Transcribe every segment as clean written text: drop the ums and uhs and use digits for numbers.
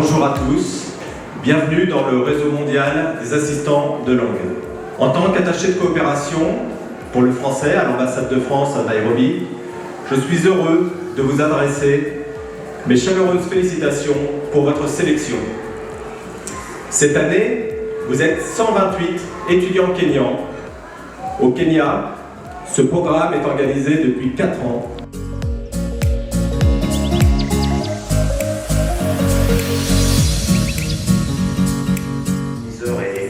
Bonjour à tous, bienvenue dans le réseau mondial des assistants de langue. En tant qu'attaché de coopération pour le français à l'ambassade de France à Nairobi, je suis heureux de vous adresser mes chaleureuses félicitations pour votre sélection. Cette année, vous êtes 128 étudiants kenyans. Au Kenya, ce programme est organisé depuis 4 ans.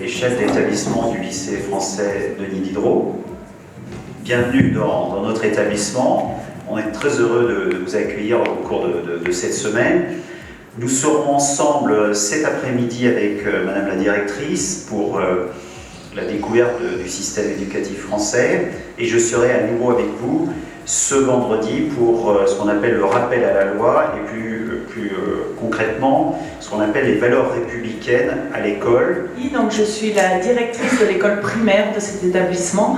Chef d'établissement du lycée français Denis Diderot. Bienvenue dans notre établissement. On est très heureux de vous accueillir au cours de cette semaine. Nous serons ensemble cet après-midi avec Madame la directrice pour la découverte du système éducatif français, et je serai à nouveau avec vous ce vendredi pour ce qu'on appelle le rappel à la loi et plus concrètement ce qu'on appelle les valeurs républicaines à l'école. Donc, je suis la directrice de l'école primaire de cet établissement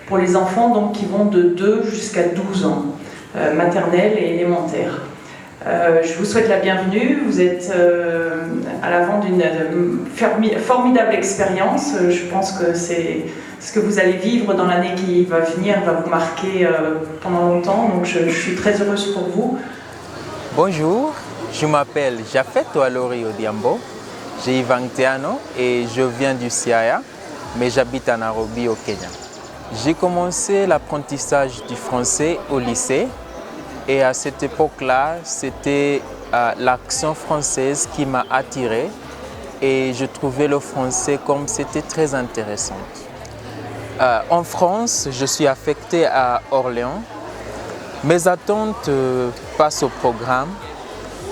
pour les enfants donc, qui vont de 2 jusqu'à 12 ans, maternelle et élémentaire. Je vous souhaite la bienvenue, vous êtes à l'avant d'une formidable expérience. Je pense que c'est ce que vous allez vivre dans l'année qui va venir va vous marquer pendant longtemps, donc je suis très heureuse pour vous. Bonjour, je m'appelle Jafet Oualori Odiambo, j'ai 21 ans et je viens du Siaya, mais j'habite à Nairobi au Kenya. J'ai commencé l'apprentissage du français au lycée. Et à cette époque-là, c'était l'accent française qui m'a attiré et je trouvais le français comme c'était très intéressant. En France, je suis affecté à Orléans. Mes attentes passent au programme.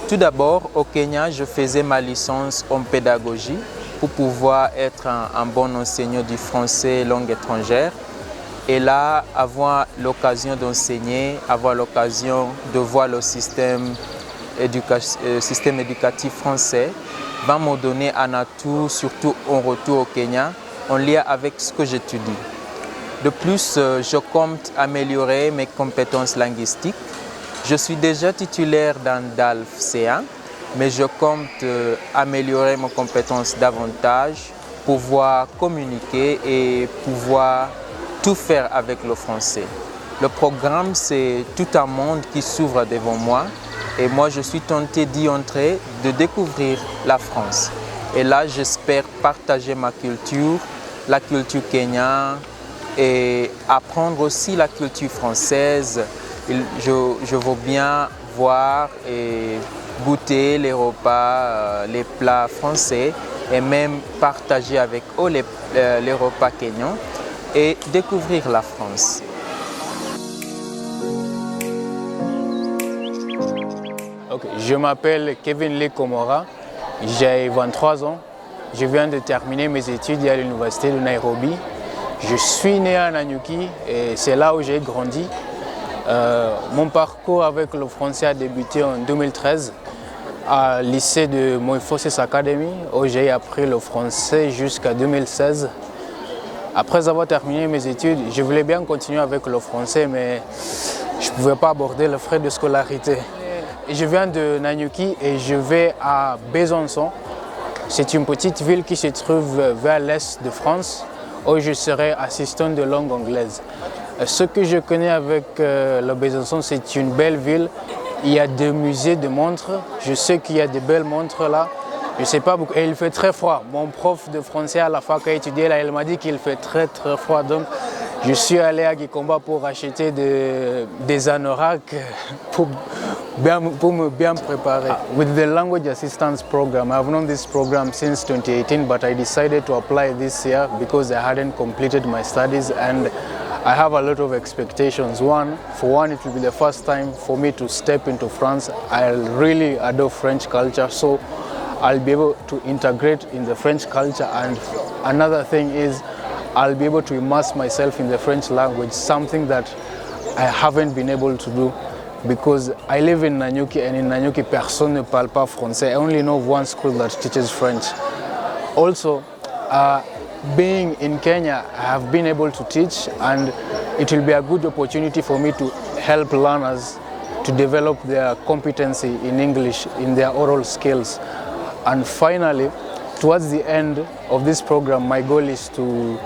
Tout d'abord, au Kenya, je faisais ma licence en pédagogie pour pouvoir être un bon enseignant du français langue étrangère. Et là, avoir l'occasion d'enseigner, avoir l'occasion de voir le système éducatif français va me donner un atout, surtout en retour au Kenya, en lien avec ce que j'étudie. De plus, je compte améliorer mes compétences linguistiques. Je suis déjà titulaire d'un DALF C1, mais je compte améliorer mes compétences davantage, pouvoir communiquer et pouvoir tout faire avec le français. Le programme, c'est tout un monde qui s'ouvre devant moi et moi, je suis tenté d'y entrer, de découvrir la France. Et là, j'espère partager ma culture, la culture kenyane et apprendre aussi la culture française. Je veux bien voir et goûter les repas, les plats français et même partager avec eux les repas kenyans et découvrir la France. Okay. Je m'appelle Kevin Lee Komora, j'ai 23 ans. Je viens de terminer mes études à l'université de Nairobi. Je suis né à Nanyuki et c'est là où j'ai grandi. Mon parcours avec le français a débuté en 2013 à lycée de Moifosis Academy où j'ai appris le français jusqu'à 2016. Après avoir terminé mes études, je voulais bien continuer avec le français, mais je ne pouvais pas aborder les frais de scolarité. Je viens de Nanyuki et je vais à Besançon. C'est une petite ville qui se trouve vers l'est de France, où je serai assistant de langue anglaise. Ce que je connais avec le Besançon, c'est une belle ville. Il y a des musées de montres. Je sais qu'il y a de belles montres là. Je ne sais pas beaucoup. Et il fait très froid. Mon prof de français à la fac a étudié là, il m'a dit qu'il fait très froid. Donc je suis allé à Gikomba pour acheter des anoraks pour me bien préparer. With the language assistance program, I've known this program since 2018, but I decided to apply this year because I hadn't completed my studies and I have a lot of expectations. For one, it will be the first time for me to step into France. I really adore French culture, so I'll be able to integrate in the French culture, and another thing is I'll be able to immerse myself in the French language, something that I haven't been able to do because I live in Nanyuki, and in Nanyuki personne ne parle pas français. I only know one school that teaches French. Also, being in Kenya, I have been able to teach, and it will be a good opportunity for me to help learners to develop their competency in English, in their oral skills. And finally, towards the end of this program, my goal is to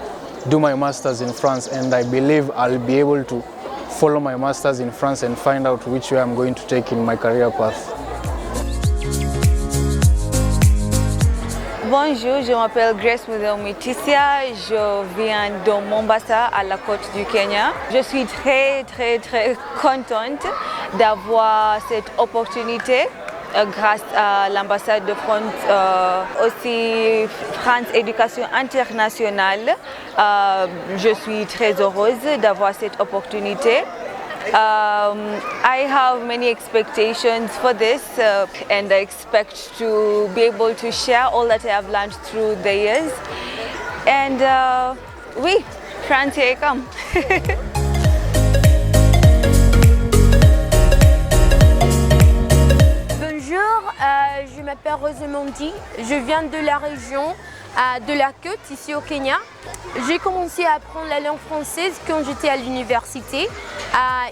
do my masters in France, and I believe I'll be able to follow my masters in France and find out which way I'm going to take in my career path. Bonjour, je m'appelle Grace Muthisia, je viens de Mombasa à la côte du Kenya. Je suis très contente d'avoir cette opportunité grâce à l'ambassade de France, aussi France Éducation Internationale. Je suis très heureuse d'avoir cette opportunité. I have many expectations for this and I expect to be able to share all that I have learned through the years. And oui, France, here I come. Bonjour, je m'appelle Rosemondi, je viens de la région de la côte, ici au Kenya. J'ai commencé à apprendre la langue française quand j'étais à l'université,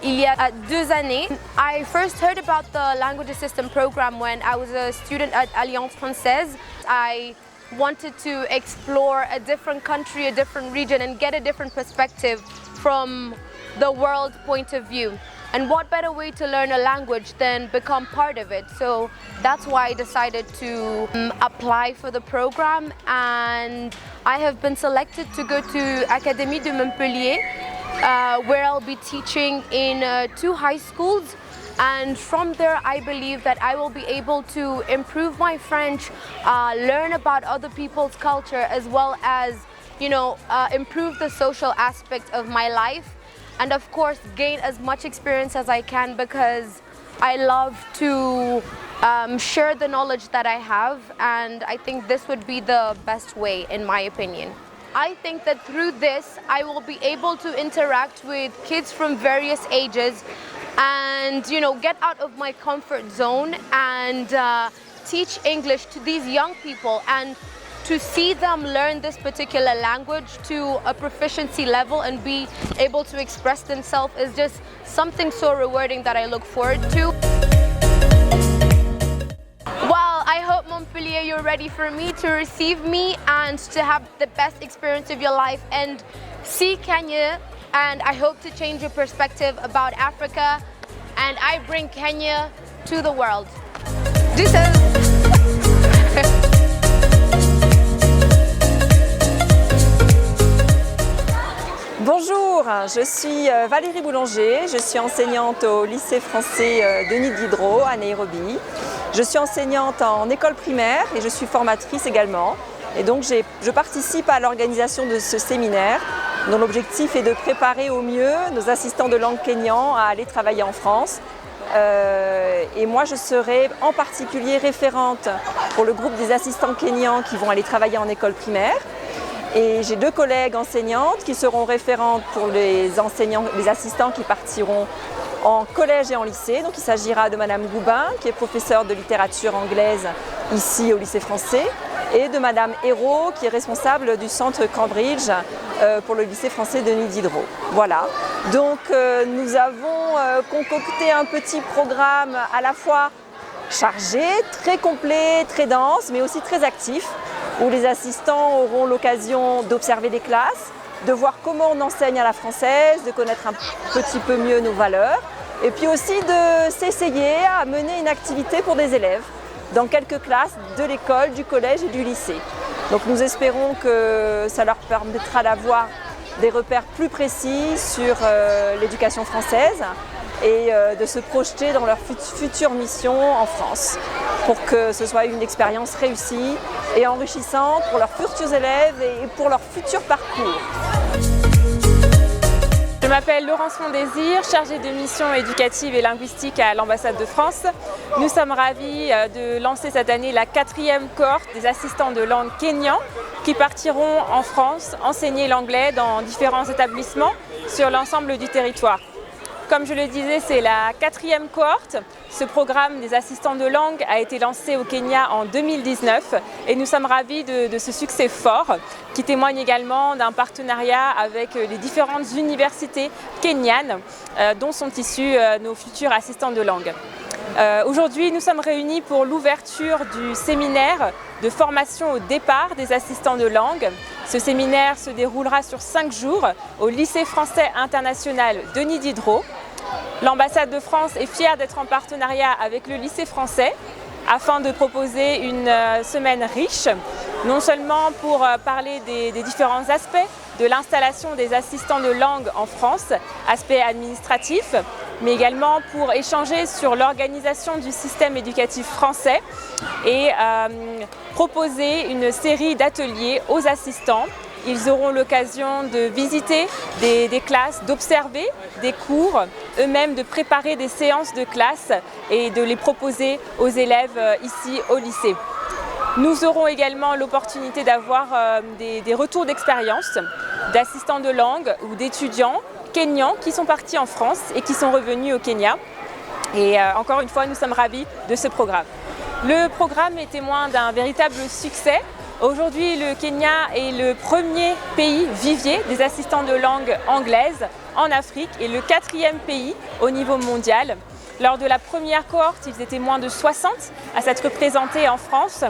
il y a 2 années. I first heard about the language assistant program when I was a student at Alliance Française. I wanted to explore a different country, a different region, and get a different perspective from the world point of view. And what better way to learn a language than become part of it? So that's why I decided to apply for the program, and I have been selected to go to Académie de Montpellier, where I'll be teaching in 2 high schools. And from there, I believe that I will be able to improve my French, learn about other people's culture, as well as, improve the social aspect of my life. And of course, gain as much experience as I can, because I love to share the knowledge that I have, and I think this would be the best way, in my opinion. I think that through this, I will be able to interact with kids from various ages and, get out of my comfort zone and teach English to these young people, and to see them learn this particular language to a proficiency level and be able to express themselves is just something so rewarding that I look forward to. Well, I hope Montpellier, you're ready for me to receive me and to have the best experience of your life and see Kenya, and I hope to change your perspective about Africa, and I bring Kenya to the world. Bonjour, je suis Valérie Boulanger, je suis enseignante au lycée français Denis Diderot à Nairobi. Je suis enseignante en école primaire et je suis formatrice également. Et donc je participe à l'organisation de ce séminaire dont l'objectif est de préparer au mieux nos assistants de langue kényans à aller travailler en France. Et moi je serai en particulier référente pour le groupe des assistants kényans qui vont aller travailler en école primaire. Et j'ai 2 collègues enseignantes qui seront référentes pour les assistants qui partiront en collège et en lycée. Donc il s'agira de Madame Goubin, qui est professeure de littérature anglaise ici au lycée français, et de Madame Hérault, qui est responsable du centre Cambridge pour le lycée français Denis Diderot. Voilà. Donc nous avons concocté un petit programme à la fois chargé, très complet, très dense, mais aussi très actif, où les assistants auront l'occasion d'observer des classes, de voir comment on enseigne à la française, de connaître un petit peu mieux nos valeurs, et puis aussi de s'essayer à mener une activité pour des élèves dans quelques classes de l'école, du collège et du lycée. Donc nous espérons que ça leur permettra d'avoir des repères plus précis sur l'éducation française et de se projeter dans leur future mission en France, pour que ce soit une expérience réussie et enrichissante pour leurs futurs élèves et pour leur futur parcours. Je m'appelle Laurence Mondésir, chargée de mission éducative et linguistique à l'ambassade de France. Nous sommes ravis de lancer cette année la 4e cohorte des assistants de langue kényans qui partiront en France enseigner l'anglais dans différents établissements sur l'ensemble du territoire. Comme je le disais, c'est la 4e cohorte. Ce programme des assistants de langue a été lancé au Kenya en 2019 et nous sommes ravis de ce succès fort qui témoigne également d'un partenariat avec les différentes universités kenyanes dont sont issus nos futurs assistants de langue. Aujourd'hui, nous sommes réunis pour l'ouverture du séminaire de formation au départ des assistants de langue. Ce séminaire se déroulera sur 5 jours au lycée français international Denis Diderot. L'ambassade de France est fière d'être en partenariat avec le lycée français afin de proposer une semaine riche, non seulement pour parler des différents aspects de l'installation des assistants de langue en France, aspects administratifs, mais également pour échanger sur l'organisation du système éducatif français et proposer une série d'ateliers aux assistants. Ils auront l'occasion de visiter des classes, d'observer des cours, eux-mêmes de préparer des séances de classe et de les proposer aux élèves ici au lycée. Nous aurons également l'opportunité d'avoir des retours d'expérience d'assistants de langue ou d'étudiants kenyans qui sont partis en France et qui sont revenus au Kenya. Et encore une fois, nous sommes ravis de ce programme. Le programme est témoin d'un véritable succès. Aujourd'hui, le Kenya est le premier pays vivier des assistants de langue anglaise en Afrique et le 4e pays au niveau mondial. Lors de la première cohorte, ils étaient moins de 60 à s'être représentés en France.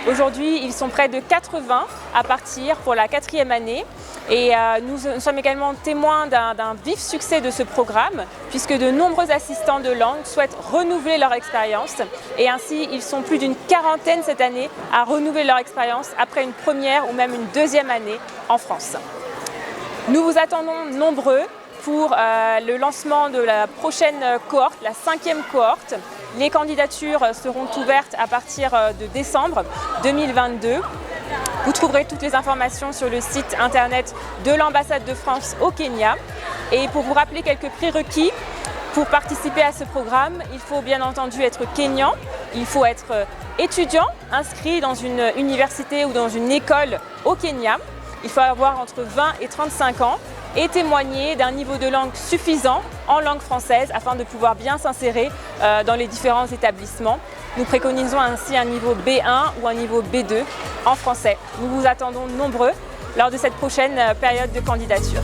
Aujourd'hui, ils sont près de 80 à partir pour la 4e année. Et nous sommes également témoins d'un vif succès de ce programme, puisque de nombreux assistants de langue souhaitent renouveler leur expérience. Et ainsi, ils sont plus d'une quarantaine cette année à renouveler leur expérience après une première ou même une 2e année en France. Nous vous attendons nombreux pour le lancement de la prochaine cohorte, la 5e cohorte. Les candidatures seront ouvertes à partir de décembre 2022. Vous trouverez toutes les informations sur le site internet de l'ambassade de France au Kenya. Et pour vous rappeler quelques prérequis, pour participer à ce programme, il faut bien entendu être kényan, il faut être étudiant, inscrit dans une université ou dans une école au Kenya. Il faut avoir entre 20 et 35 ans et témoigner d'un niveau de langue suffisant en langue française afin de pouvoir bien s'insérer dans les différents établissements. Nous préconisons ainsi un niveau B1 ou un niveau B2 en français. Nous vous attendons nombreux lors de cette prochaine période de candidature.